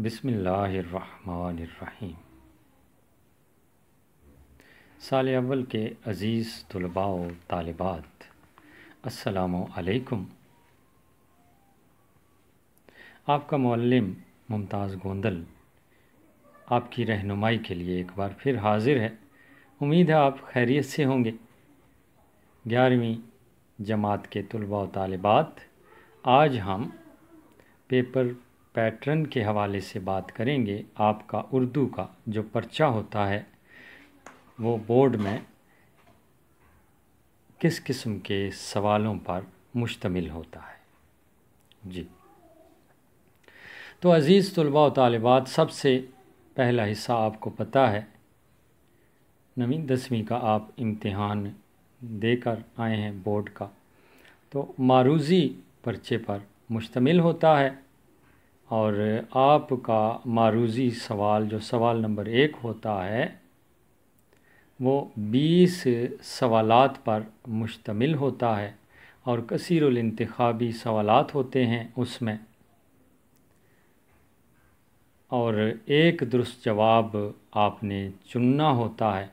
بسم اللہ الرحمن الرحیم۔ سال اول کے عزیز طلباء و طالبات، السلام علیکم۔ آپ کا معلم ممتاز گوندل آپ کی رہنمائی کے لیے ایک بار پھر حاضر ہے۔ امید ہے آپ خیریت سے ہوں گے۔ 11ویں جماعت کے طلباء و طالبات، آج ہم پیپر پیٹرن کے حوالے سے بات کریں گے۔ آپ کا اردو کا جو پرچہ ہوتا ہے وہ بورڈ میں کس قسم کے سوالوں پر مشتمل ہوتا ہے۔ جی تو عزیز طلباء و طالبات، سب سے پہلا حصہ آپ کو پتہ ہے، 9ویں 10ویں کا آپ امتحان دے کر آئے ہیں بورڈ کا، تو معروضی پرچے پر مشتمل ہوتا ہے۔ اور آپ کا معروضی سوال جو سوال نمبر 1 ہوتا ہے وہ 20 سوالات پر مشتمل ہوتا ہے، اور کثیر الانتخابی سوالات ہوتے ہیں اس میں، اور ایک درست جواب آپ نے چننا ہوتا ہے۔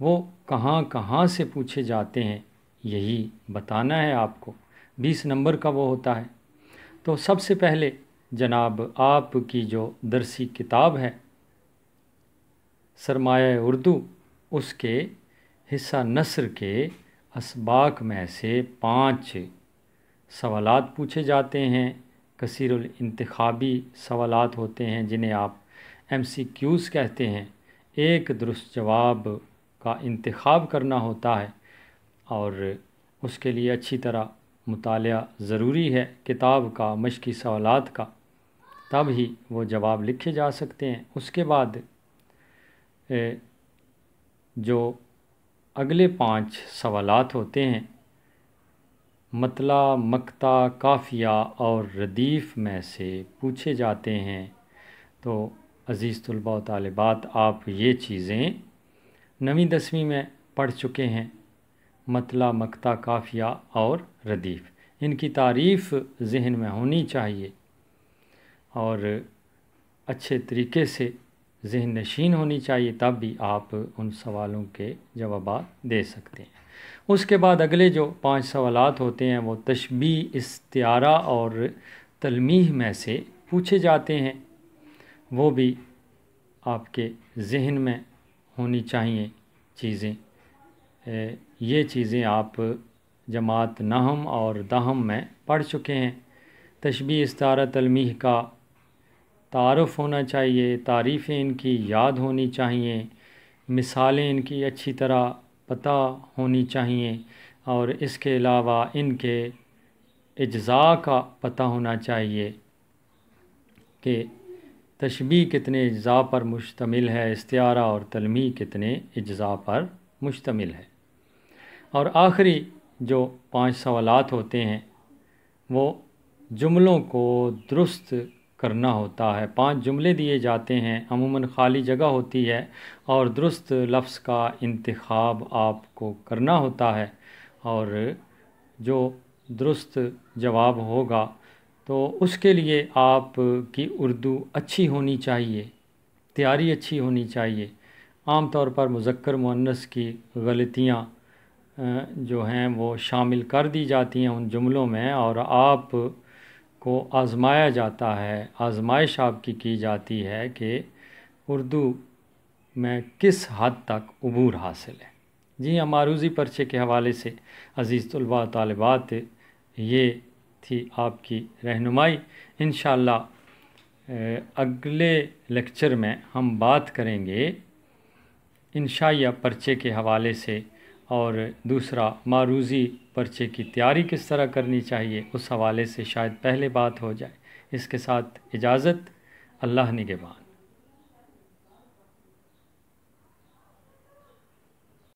وہ کہاں کہاں سے پوچھے جاتے ہیں یہی بتانا ہے آپ کو۔ 20 نمبر کا وہ ہوتا ہے۔ تو سب سے پہلے جناب آپ کی جو درسی کتاب ہے سرمایہ اردو، اس کے حصہ نثر کے اسباق میں سے 5 سوالات پوچھے جاتے ہیں۔ کثیر الانتخابی سوالات ہوتے ہیں جنہیں آپ MCQs کہتے ہیں۔ ایک درست جواب کا انتخاب کرنا ہوتا ہے، اور اس کے لیے اچھی طرح مطالعہ ضروری ہے کتاب کا، مشقی سوالات کا، تب ہی وہ جواب لکھے جا سکتے ہیں۔ اس کے بعد جو اگلے 5 سوالات ہوتے ہیں مطلع، مقطع، قافیہ اور ردیف میں سے پوچھے جاتے ہیں۔ تو عزیز طلباء و طالبات، آپ یہ چیزیں 9ویں 10ویں میں پڑھ چکے ہیں، مطلع، مقطع، قافیہ اور ردیف۔ ان کی تعریف ذہن میں ہونی چاہیے اور اچھے طریقے سے ذہن نشین ہونی چاہیے، تب بھی آپ ان سوالوں کے جوابات دے سکتے ہیں۔ اس کے بعد اگلے جو 5 سوالات ہوتے ہیں وہ تشبیہ، استعارہ اور تلمیح میں سے پوچھے جاتے ہیں۔ وہ بھی آپ کے ذہن میں ہونی چاہیے چیزیں۔ یہ چیزیں آپ جماعت 9 اور 10 میں پڑھ چکے ہیں۔ تشبیہ، استعارہ، تلمیح کا تعارف ہونا چاہیے، تعریفیں ان کی یاد ہونی چاہیے، مثالیں ان کی اچھی طرح پتہ ہونی چاہیے، اور اس کے علاوہ ان کے اجزاء کا پتہ ہونا چاہیے کہ تشبیہ کتنے اجزاء پر مشتمل ہے، استعارہ اور تلمیح کتنے اجزاء پر مشتمل ہے۔ اور آخری جو 5 سوالات ہوتے ہیں وہ جملوں کو درست کرنا ہوتا ہے۔ 5 جملے دیے جاتے ہیں، عموماً خالی جگہ ہوتی ہے، اور درست لفظ کا انتخاب آپ کو کرنا ہوتا ہے، اور جو درست جواب ہوگا تو اس کے لیے آپ کی اردو اچھی ہونی چاہیے، تیاری اچھی ہونی چاہیے۔ عام طور پر مذکر مؤنث کی غلطیاں جو ہیں وہ شامل کر دی جاتی ہیں ان جملوں میں، اور آپ کو آزمایا جاتا ہے، آزمائش آپ کی جاتی ہے کہ اردو میں کس حد تک عبور حاصل ہے۔ جی ہاں، معروضی پرچے کے حوالے سے عزیز طلباء و طالبات یہ تھی آپ کی رہنمائی۔ انشاءاللہ اگلے لیکچر میں ہم بات کریں گے انشائیہ پرچے کے حوالے سے، اور دوسرا معروضی پرچے کی تیاری کس طرح کرنی چاہیے، اس حوالے سے شاید پہلے بات ہو جائے۔ اس کے ساتھ اجازت، اللہ نگہبان۔